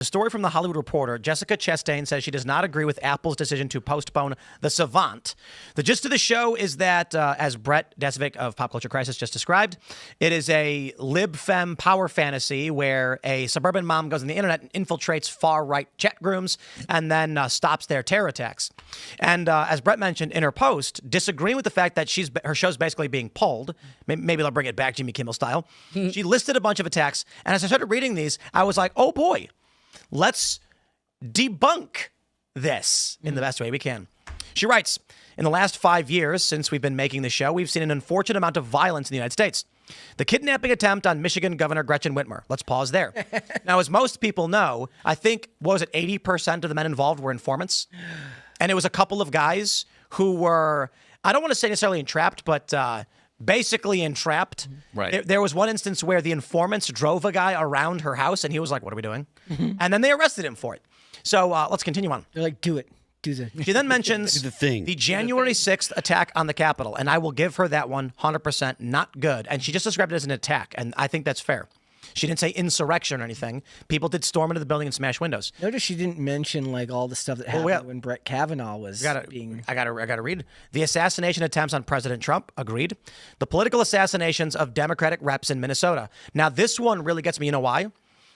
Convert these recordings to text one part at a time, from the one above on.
The story from The Hollywood Reporter, Jessica Chastain says she does not agree with Apple's decision to postpone The Savant. The gist of the show is that, as Brett Desvik of Pop Culture Crisis just described, it is a lib-fem power fantasy where a suburban mom goes on the internet and infiltrates far-right chat rooms and then stops their terror attacks. And as Brett mentioned in her post, disagreeing with the fact that her show's basically being pulled, maybe they'll bring it back Jimmy Kimmel style, she listed a bunch of attacks. And as I started reading these, I was like, oh boy. Let's debunk this in the best way we can. She writes, in the last 5 years since we've been making the show, we've seen an unfortunate amount of violence in the United States. The kidnapping attempt on Michigan Governor Gretchen Whitmer. Let's pause there. Now, as most people know, I think, 80% of the men involved were informants. And it was a couple of guys who were, I don't want to say necessarily entrapped, but basically entrapped. Right. There was one instance where the informants drove a guy around her house, and he was like, what are we doing? And then they arrested him for it. So let's continue on. They're like, do it. Do the. She then mentions the January 6th attack on the Capitol, and I will give her that one 100% not good. And she just described it as an attack, and I think that's fair. She didn't say insurrection or anything. People did storm into the building and smash windows. Notice she didn't mention like all the stuff that happened when Brett Kavanaugh was being. I gotta read. The assassination attempts on President Trump. Agreed. The political assassinations of Democratic reps in Minnesota. Now this one really gets me. You know why?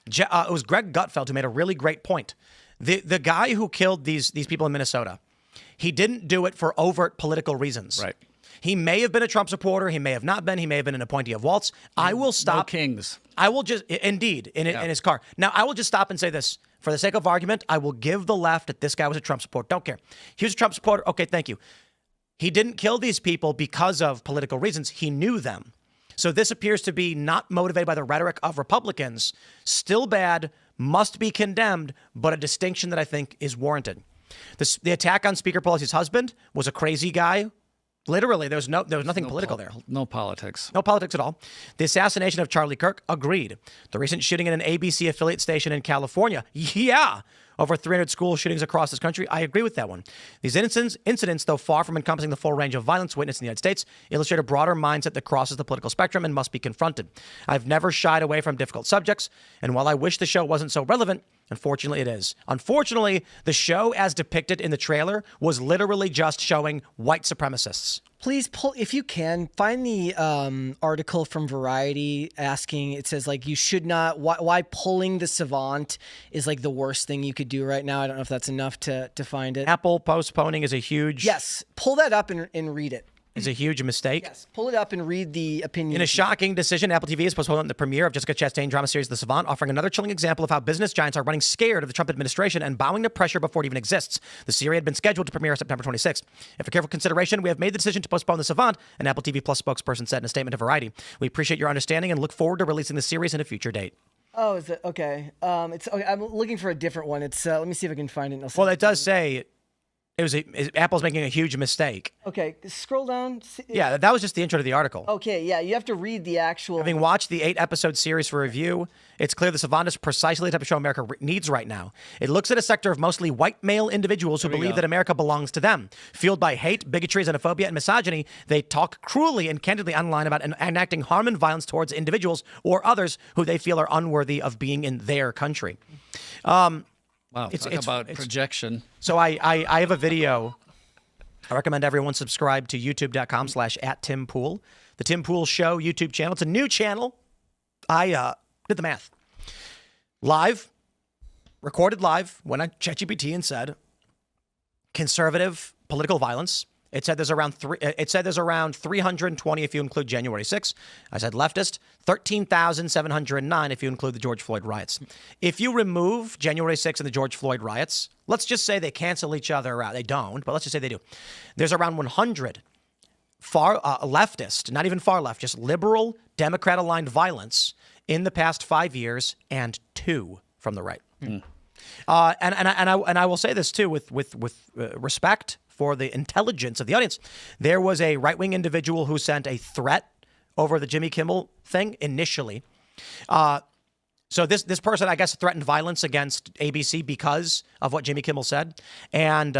It was Greg Gutfeld who made a really great point. The guy who killed these people in Minnesota, he didn't do it for overt political reasons. Right. He may have been a Trump supporter. He may have not been. He may have been an appointee of Waltz. I will stop. No kings. I will just, indeed, in his car. Now, I will just stop and say this. For the sake of argument, I will give the left that this guy was a Trump supporter. Don't care. He was a Trump supporter. Okay, thank you. He didn't kill these people because of political reasons. He knew them. So this appears to be not motivated by the rhetoric of Republicans. Still bad, must be condemned, but a distinction that I think is warranted. The attack on Speaker Pelosi's husband was a crazy guy. Literally, there was nothing political there. No politics. No politics at all. The assassination of Charlie Kirk, agreed. The recent shooting in an ABC affiliate station in California, yeah. Over 300 school shootings across this country, I agree with that one. These incidents, though far from encompassing the full range of violence witnessed in the United States, illustrate a broader mindset that crosses the political spectrum and must be confronted. I've never shied away from difficult subjects, and while I wish the show wasn't so relevant, unfortunately it is. Unfortunately, the show as depicted in the trailer was literally just showing white supremacists. Please pull, if you can, find the article from Variety asking, it says like, you should not, why pulling the Savant is like the worst thing you could do right now. I don't know if that's enough to find it. Apple postponing is a huge... Yes, pull that up and read it. Is a huge mistake. Yes, pull it up and read the opinion. In a shocking decision, Apple TV is postponing the premiere of Jessica Chastain drama series The Savant, offering another chilling example of how business giants are running scared of the Trump administration and bowing to pressure before it even exists. The series had been scheduled to premiere September 26th. After careful consideration, we have made the decision to postpone The Savant, an Apple TV Plus spokesperson said in a statement to Variety. We appreciate your understanding and look forward to releasing the series in a future date. Oh, is it? Okay. It's okay. I'm looking for a different one. It's let me see if I can find it. Well, it does say... Apple's making a huge mistake. Okay, scroll down. Yeah, that was just the intro to the article. Okay, yeah, you have to read the actual... Having watched the 8-episode series for review, it's clear The Savant is precisely the type of show America needs right now. It looks at a sector of mostly white male individuals who believe that America belongs to them. Fueled by hate, bigotry, xenophobia, and misogyny, they talk cruelly and candidly online about enacting harm and violence towards individuals or others who they feel are unworthy of being in their country. Wow, talk about projection. So I have a video. I recommend everyone subscribe to youtube.com/@TimPool. The Tim Pool Show YouTube channel. It's a new channel. I did the math. Recorded live, went on ChatGPT and said conservative political violence. It said there's around 320 if you include January 6th. I said leftist, 13,709 if you include the George Floyd riots. If you remove January 6th and the George Floyd riots, let's just say they cancel each other out. They don't, but let's just say they do. There's around 100 far leftist, not even far left, just liberal, Democrat-aligned violence in the past 5 years, and 2 from the right. And I will say this too with respect for the intelligence of the audience. There was a right-wing individual who sent a threat over the Jimmy Kimmel thing initially. So this person, I guess, threatened violence against ABC because of what Jimmy Kimmel said. And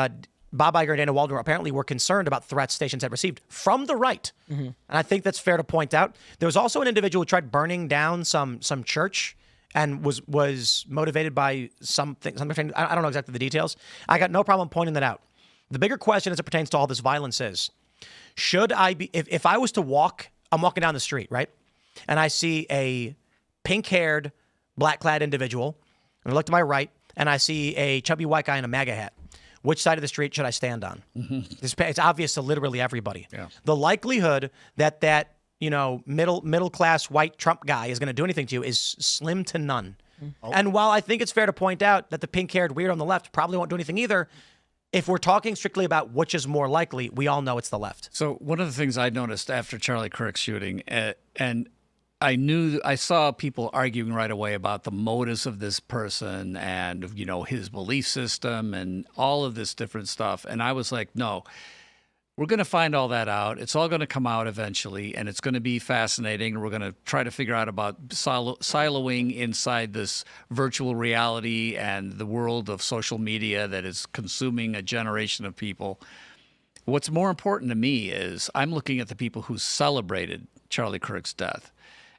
Bob Iger and Dana Waldron apparently were concerned about threats stations had received from the right. And I think that's fair to point out. There was also an individual who tried burning down some church and was motivated by something. I don't know exactly the details. I got no problem pointing that out. The bigger question as it pertains to all this violence is, should I be, if I was to walk, I'm walking down the street, right? And I see a pink-haired, black-clad individual, and I look to my right, and I see a chubby white guy in a MAGA hat. Which side of the street should I stand on? It's obvious to literally everybody. Yeah. The likelihood that middle class white Trump guy is going to do anything to you is slim to none. Oh. And while I think it's fair to point out that the pink-haired weirdo on the left probably won't do anything either, if we're talking strictly about which is more likely, we all know it's the left. So one of the things I noticed after Charlie Kirk's shooting, and I saw people arguing right away about the motives of this person and, his belief system and all of this different stuff. And I was like, no, we're going to find all that out. It's all going to come out eventually, and it's going to be fascinating. We're going to try to figure out about siloing inside this virtual reality and the world of social media that is consuming a generation of people. What's more important to me is I'm looking at the people who celebrated Charlie Kirk's death.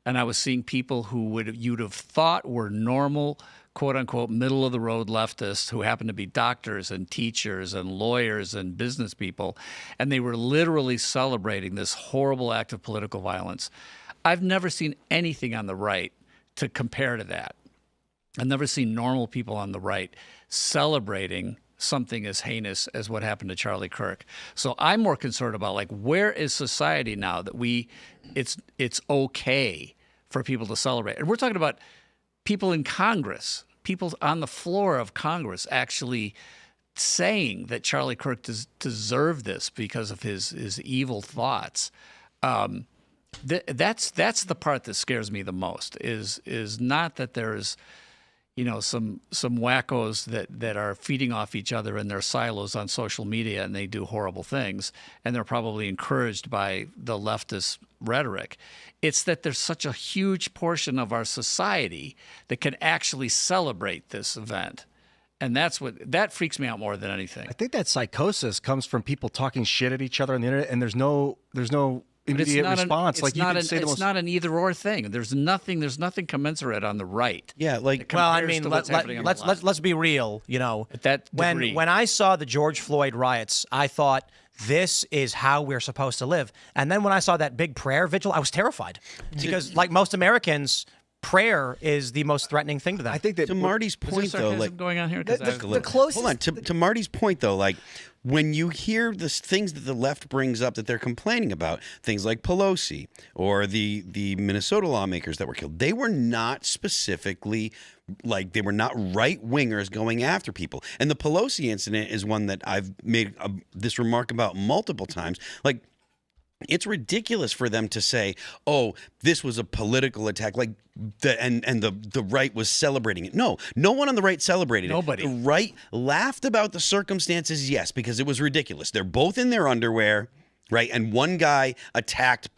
And I was seeing people who you'd have thought were normal, quote unquote, middle of the road leftists who happened to be doctors and teachers and lawyers and business people. And they were literally celebrating this horrible act of political violence. I've never seen anything on the right to compare to that. I've never seen normal people on the right celebrating something as heinous as what happened to Charlie Kirk. So I'm more concerned about where is society now that it's okay for people to celebrate. And we're talking about people in Congress, people on the floor of Congress actually saying that Charlie Kirk deserved this because of his evil thoughts. That's the part that scares me the most is not that there's some wackos that are feeding off each other in their silos on social media and they do horrible things, and they're probably encouraged by the leftist rhetoric. It's that there's such a huge portion of our society that can actually celebrate this event. And that freaks me out more than anything. I think that psychosis comes from people talking shit at each other on the internet, and there's no immediate response. It's not an either or thing. There's nothing commensurate on the right. Yeah, let's be real. At that degree. When I saw the George Floyd riots, I thought this is how we're supposed to live. And then when I saw that big prayer vigil, I was terrified because, like most Americans, prayer is the most threatening thing to them. I think that to Marty's point, though, going on here, the closest. Hold on, to Marty's point, though, when you hear the things that the left brings up that they're complaining about, things like Pelosi or the Minnesota lawmakers that were killed, they were not specifically they were not right-wingers going after people. And the Pelosi incident is one that I've made this remark about multiple times. It's ridiculous for them to say, "Oh, this was a political attack," the right was celebrating it. No one on the right celebrated Nobody. it. The right laughed about the circumstances, yes, because it was ridiculous. They're both in their underwear, right? And one guy attacked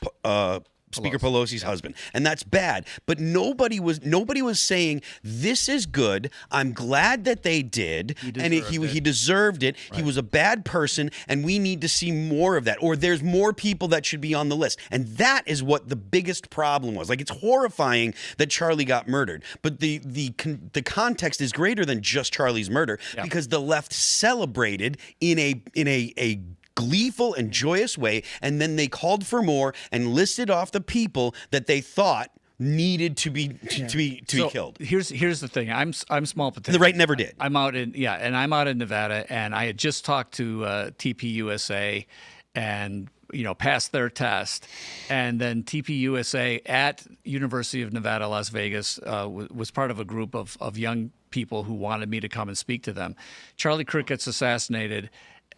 Speaker Pelosi's husband, and that's bad. But nobody was saying this is good. I'm glad that they did, he deserved it. Right. He was a bad person, and we need to see more of that. Or there's more people that should be on the list, and that is what the biggest problem was. It's horrifying that Charlie got murdered, but the context is greater than just Charlie's murder because the left celebrated in a gleeful and joyous way, and then they called for more and listed off the people that they thought needed to be killed. Here's the thing. I'm small potatoes. The right never did. I'm out in Nevada, and I had just talked to TPUSA and passed their test, and then TPUSA at University of Nevada, Las Vegas was part of a group of young people who wanted me to come and speak to them. Charlie Kirk gets assassinated.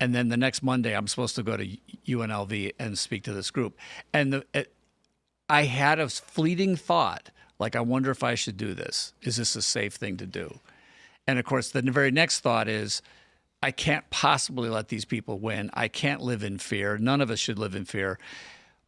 And then the next Monday, I'm supposed to go to UNLV and speak to this group. And I had a fleeting thought, I wonder if I should do this. Is this a safe thing to do? And, of course, the very next thought is, I can't possibly let these people win. I can't live in fear. None of us should live in fear.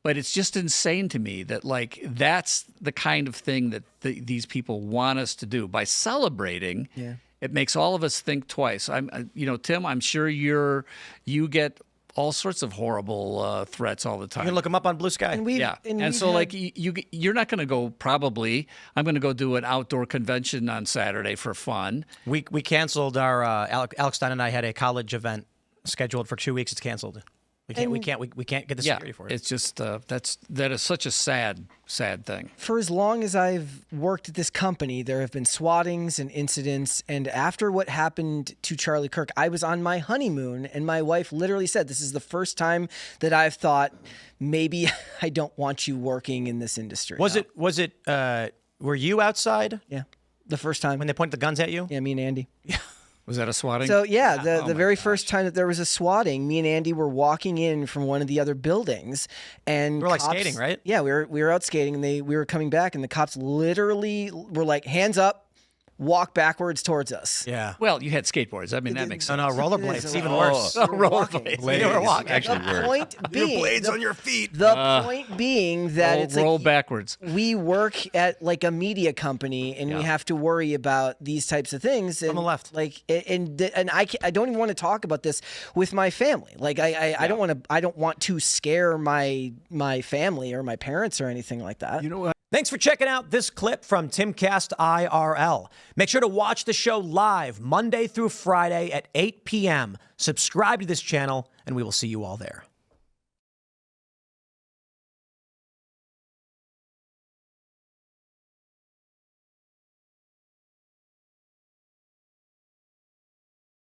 But it's just insane to me that, that's the kind of thing that these people want us to do. By celebrating... Yeah. It makes all of us think twice. Tim, I'm sure you get all sorts of horrible threats all the time. You can look them up on Blue Sky. And we've, Yeah, and and we've so had- like you're not going to go. Probably, I'm going to go do an outdoor convention on Saturday for fun. We canceled our Alex Stein and I had a college event scheduled for 2 weeks. It's canceled. We can't get the Yeah, security for it. it's just that is such a sad thing. for as long as I've worked at this company, there have been swattings and incidents. And after what happened to Charlie Kirk, I was on my honeymoon, and my wife literally said, "This is the first time that I've thought maybe I don't want you working in this industry." Was it? Were you outside Yeah, the first time. when they pointed the guns at you? Yeah, me and Andy. Was that a swatting? So yeah, the my very first time that there was a swatting, me and Andy were walking in from one of the other buildings, and We were, like, cops- skating, right? Yeah, we were out skating, and we were coming back, and the cops literally were like, "Hands up, walk backwards towards us." Yeah. Well, you had skateboards. I mean, that makes No, sense. no, rollerblades. It's even Oh. worse. We were walking. They were walking. Actually The worse. point being, blades on your feet. The point being that it's roll like backwards. we work at like a media company, and we have to worry about these types of things. And the left. like, and I don't even want to talk about this with my family. Like, I don't want to scare my family or my parents or anything like that. You know what? Thanks for checking out this clip from Timcast IRL. Make sure to watch the show live Monday through Friday at 8 p.m. Subscribe to this channel, and we will see you all there.